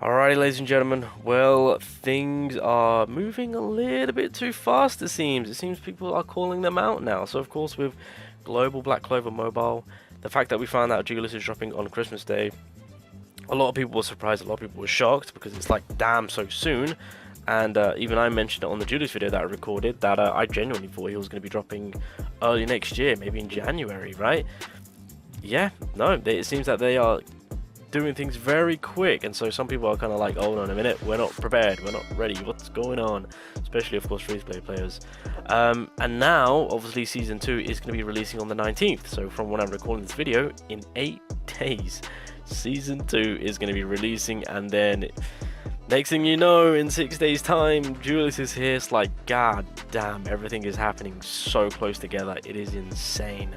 Alrighty, ladies and gentlemen, well, things are moving a little bit too fast, it seems. It seems people are calling them out now. So, of course, with Global Black Clover Mobile, the fact that we found out Julius is dropping on Christmas Day, a lot of people were surprised, a lot of people were shocked, because it's like, damn, so soon. And even I mentioned it on the Julius video that I recorded, that I genuinely thought he was going to be dropping early next year, maybe in January, right? Yeah, no, it seems that they are doing things very quick, and so some people are kind of like, hold on a minute, we're not prepared, we're not ready, what's going on? Especially, of course, free-to-play players. And now, obviously, Season 2 is going to be releasing on the 19th, so from when I'm recording this video, in 8 days, Season 2 is going to be releasing, and then next thing you know, in 6 days' time, Julius is here. It's like, god damn, everything is happening so close together, it is insane.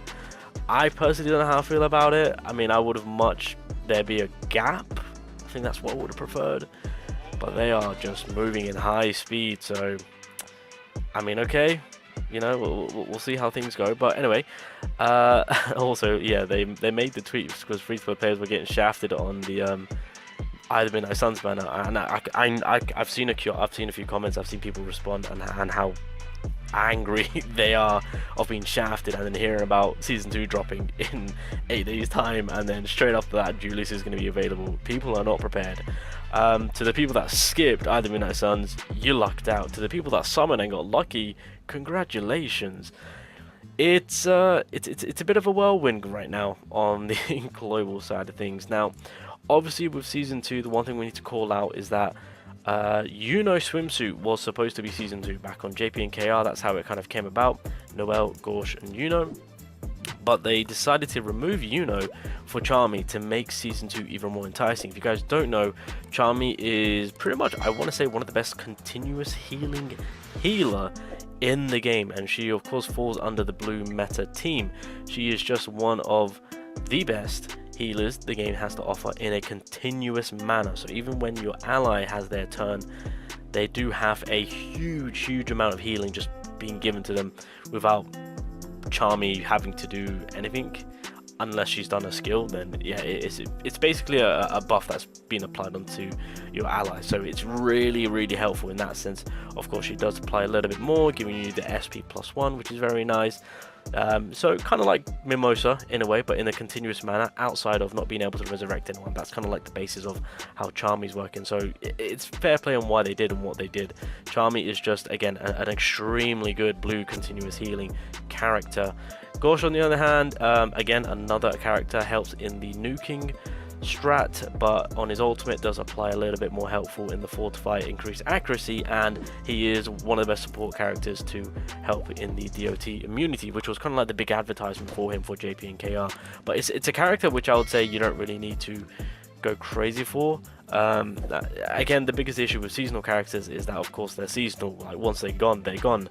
I personally don't know how I feel about it. I mean, I would have much there be a gap. I think that's what I would have preferred, but they are just moving in high speed, so I mean, okay, you know, we'll see how things go. But anyway, also, yeah, they made the tweets because free-to-play players were getting shafted on the either Midnight Suns banner, and I've seen a few comments, I've seen people respond and how angry they are of being shafted, and then hearing about Season 2 dropping in 8 days time, and then straight after that Julius is going to be available. People are not prepared. To the people that skipped either Midnight Suns, you lucked out. To the people that summoned and got lucky, congratulations. It's a bit of a whirlwind right now on the global side of things. Now, obviously with Season 2, the one thing we need to call out is that Swimsuit was supposed to be Season 2 back on JP and KR. That's how it kind of came about. Noel, Gorsh, and Yuno. But they decided to remove Yuno for Charmy to make Season 2 even more enticing. If you guys don't know, Charmy is pretty much, I want to say, one of the best continuous healer in the game. And she, of course, falls under the blue meta team. She is just one of the best healers the game has to offer in a continuous manner. So even when your ally has their turn, they do have a huge amount of healing just being given to them without Charmy having to do anything. Unless she's done a skill, then yeah, it's basically a buff that's been applied onto your ally. So it's really helpful in that sense. Of course, she does apply a little bit more, giving you the SP +1, which is very nice. So kind of like Mimosa in a way, but in a continuous manner, outside of not being able to resurrect anyone. That's kind of like the basis of how Charmy's working. So it's fair play on why they did and what they did. Charmy is just, again, an extremely good blue continuous healing character. Gorsh, on the other hand, again, another character, helps in the nuking strat, but on his ultimate does apply a little bit more helpful in the fortify, increased accuracy, and he is one of the best support characters to help in the DOT immunity, which was kind of like the big advertisement for him for JP and KR. But it's a character which I would say you don't really need to go crazy for. Again, the biggest issue with seasonal characters is that, of course, they're seasonal. Like, once they're gone, they're gone.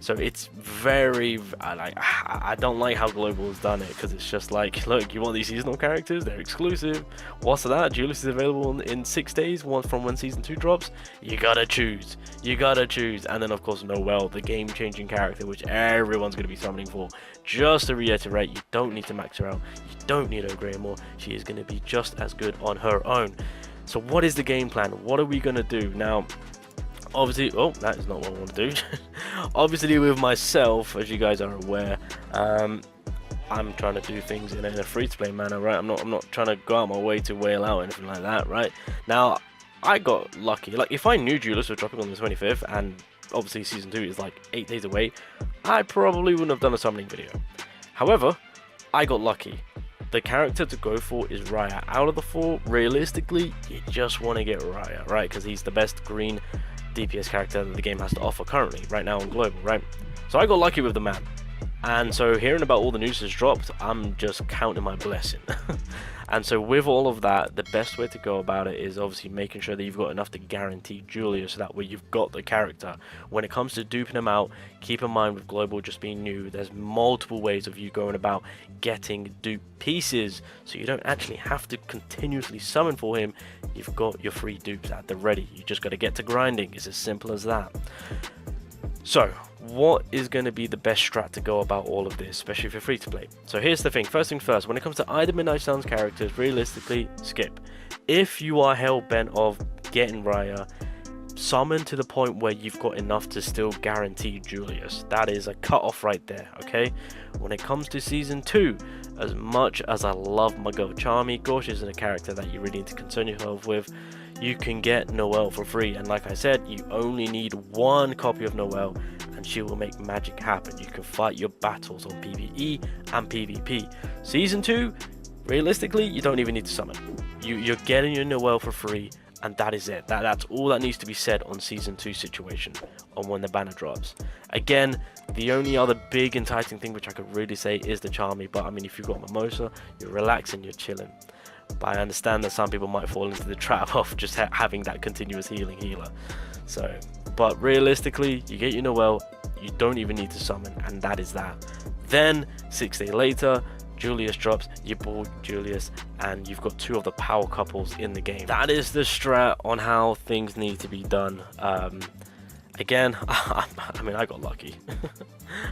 So it's very, I don't like how Global has done it, because it's just like, look, you want these seasonal characters, they're exclusive. What's that? Julius is available in 6 days, from when Season 2 drops. You gotta choose. And then, of course, Noel, the game-changing character, which everyone's going to be summoning for. Just to reiterate, you don't need to max her out. You don't need her gray more. She is going to be just as good on her own. So what is the game plan? What are we going to do? Now, obviously, oh, that is not what I want to do. Obviously, with myself, as you guys are aware, I'm trying to do things in a free-to-play manner, right? I'm not trying to go out my way to whale out or anything like that, right? Now, I got lucky. Like, if I knew Julius was dropping on the 25th, and obviously Season 2 is like 8 days away, I probably wouldn't have done a summoning video. However, I got lucky. The character to go for is Raya. Out of the 4, realistically, you just want to get Raya, right? Because he's the best green DPS character that the game has to offer currently, right now on Global, right? So I got lucky with the man. And so hearing about all the news has dropped, I'm just counting my blessing. And so with all of that, the best way to go about it is obviously making sure that you've got enough to guarantee Julius, so that way you've got the character. When it comes to duping him out, keep in mind with Global just being new, there's multiple ways of you going about getting dupe pieces, so you don't actually have to continuously summon for him. You've got your free dupes at the ready. You just got to get to grinding. It's as simple as that. So, what is going to be the best strat to go about all of this, especially if you're free to play? So here's the thing, first thing first, when it comes to either Midnight Suns characters, realistically, skip. if you are hell-bent of getting Raya, summon to the point where you've got enough to still guarantee Julius. That is a cut-off right there, okay? When it comes to Season 2, as much as I love my girl Charmy, gosh, isn't a character that you really need to concern yourself with. You can get Noelle for free, and like I said, you only need one copy of Noelle and she will make magic happen. You can fight your battles on PvE and PvP. Season 2, realistically, you don't even need to summon. You're getting your Noelle for free, and that is it. That's all that needs to be said on Season 2 situation, on when the banner drops. Again, the only other big enticing thing which I could really say is the Charmy, but I mean, if you've got Mimosa, you're relaxing, you're chilling. But I understand that some people might fall into the trap of just having that continuous healing healer. So, but realistically, you get your Noelle, you don't even need to summon, and that is that. Then, 6 days later, Julius drops, you bought Julius, and you've got 2 of the power couples in the game. That is the strat on how things need to be done. Again, I mean, I got lucky.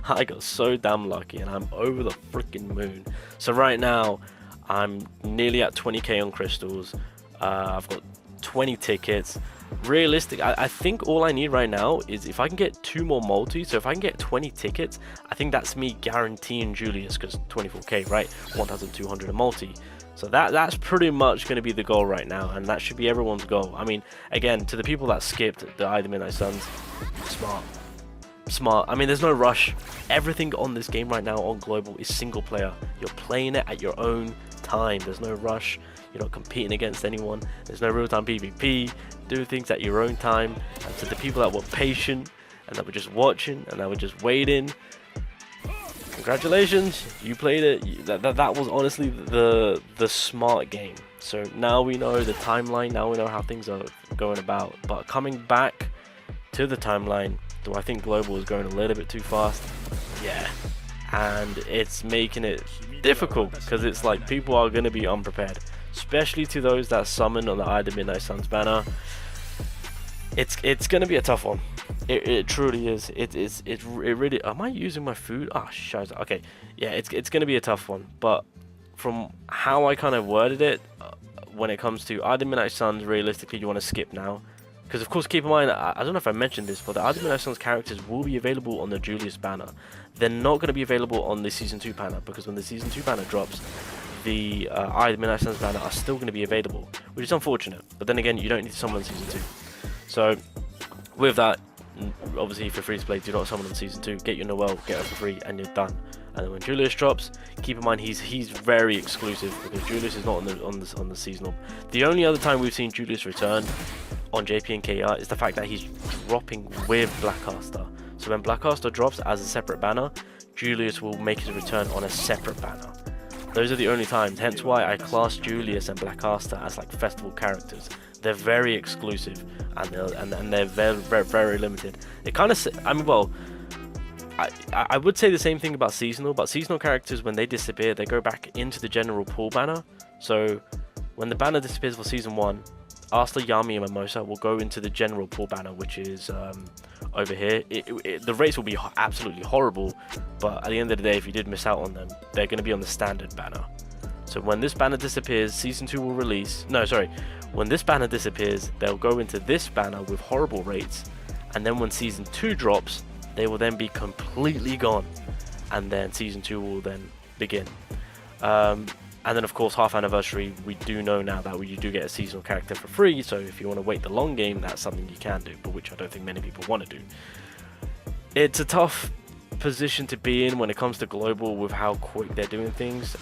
I got so damn lucky, and I'm over the freaking moon. So right now, I'm nearly at 20k on crystals. I've got 20 tickets. Realistic, I think all I need right now is if I can get 2 more multis. So if I can get 20 tickets, I think that's me guaranteeing Julius, because 24k, right? 1,200 a multi. So that's pretty much going to be the goal right now, and that should be everyone's goal. I mean, again, to the people that skipped the I the Midnight Suns, smart. I mean, there's no rush. Everything on this game right now on global is single player. You're playing it at your own time. There's no rush. You're not competing against anyone. There's no real-time PvP. Do things at your own time. And to the people that were patient and that were just watching and that were just waiting, congratulations, you played it. That was honestly the smart game. So now we know the timeline. Now we know how things are going about. But coming back to the timeline, do I think global is going a little bit too fast? Yeah. And it's making it difficult, because it's like people are going to be unprepared, especially to those that summon on the I the Midnight Suns banner. It's going to be a tough one. It truly is. It really. Am I using my food? Ah, shit. Okay, yeah, it's going to be a tough one. But from how I kind of worded it, when it comes to I the Midnight Suns, realistically, you want to skip now. Because of course, keep in mind, I don't know if I mentioned this, but the I the Midnight Suns characters will be available on the Julius banner. They're not going to be available on the Season 2 banner, because when the Season 2 banner drops, the I the Midnight Suns banner are still going to be available, which is unfortunate. But then again, you don't need to summon on Season 2. So with that, obviously if you're free to play, do not summon on Season 2. Get your Noelle, get her for free, and you're done. And then when Julius drops, keep in mind he's very exclusive, because Julius is not on the seasonal. The only other time we've seen Julius return on JP and KR is the fact that he's dropping with Blackcaster. So when Blackcaster drops as a separate banner, Julius will make his return on a separate banner. Those are the only times, hence why I class Julius and Blackcaster as like festival characters. They're very exclusive, and they're very limited. It kind of, I mean, well, I would say the same thing about seasonal, but seasonal characters, when they disappear, they go back into the general pool banner. So when the banner disappears for Season 1, Asta, Yami, and Mimosa will go into the general pool banner, which is over here. The rates will be absolutely horrible, but at the end of the day, if you did miss out on them, they're going to be on the standard banner. So when this banner disappears, Season 2 will release. No, sorry. When this banner disappears, they'll go into this banner with horrible rates, and then when Season 2 drops, they will then be completely gone, and then Season 2 will then begin. And then of course, half anniversary, we do know now that you do get a seasonal character for free, so if you want to wait the long game, that's something you can do, but which I don't think many people want to do. It's a tough position to be in when it comes to global with how quick they're doing things.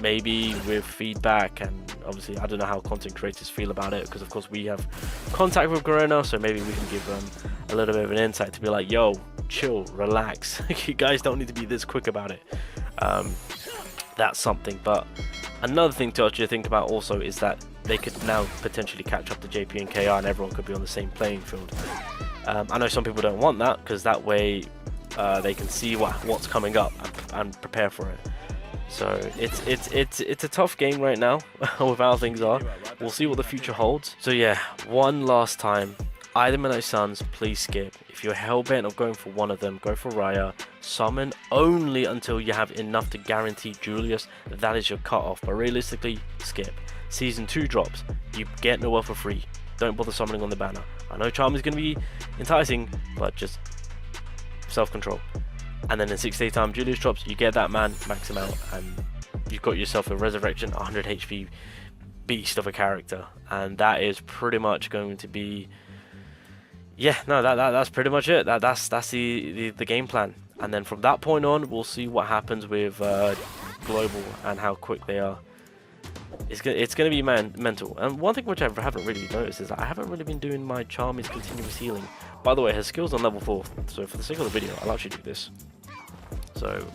Maybe with feedback, and obviously I don't know how content creators feel about it, because of course we have contact with Corona, so maybe we can give them a little bit of an insight to be like, yo, chill, relax. You guys don't need to be this quick about it. That's something. But another thing to actually think about also is that they could now potentially catch up to JP and KR, and everyone could be on the same playing field. I know some people don't want that, because that way they can see what's coming up and prepare for it. So it's a tough game right now with how things are. We'll see what the future holds. So yeah, one last time, I the Midnight Suns, please skip. If you're hellbent of going for one of them, go for Raya. summon only until you have enough to guarantee Julius. That is your cutoff, but realistically, skip. Season 2 drops, you get Noel for free. Don't bother summoning on the banner. I know Charmy is going to be enticing, but just self-control. And then in 6 days time, Julius drops, you get that man, max him out, and you've got yourself a resurrection 100 HP beast of a character. And that is pretty much going to be, yeah, no, that's pretty much it. That's the game plan. And then from that point on, we'll see what happens with global and how quick they are. It's going to be mental. And one thing which I haven't really noticed is that I haven't really been doing my Charmy's continuous healing. By the way, her skill's on level 4, so for the sake of the video, I'll actually do this. So,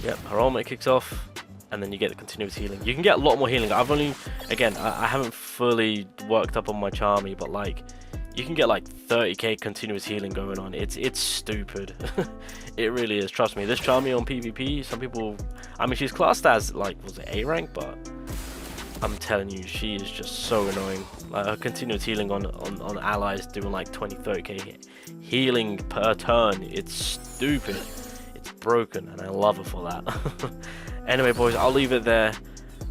yep, her ultimate kicks off, and then you get the continuous healing. You can get a lot more healing. I've only, again, I haven't fully worked up on my Charmy, but like, you can get like 30k continuous healing going on. It's stupid. It really is. Trust me, this Charmy on PvP, some people, I mean, she's classed as like, was it A rank, but I'm telling you, she is just so annoying. Like, her continuous healing on allies doing like 20-30k healing per turn. It's stupid. It's broken, and I love her for that. Anyway, boys, I'll leave it there.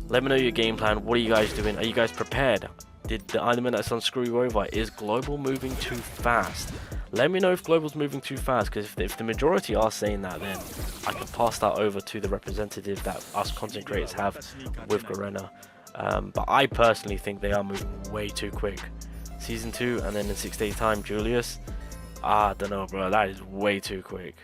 Let me know your game plan. What are you guys doing? Are you guys prepared? Did the item that's on screw you over? Is global moving too fast? Let me know if global's moving too fast, because if the majority are saying that, then I can pass that over to the representative that us content creators have with Garena. But I personally think they are moving way too quick. Season 2, and then in 6 days time, Julius. I don't know, bro. That is way too quick.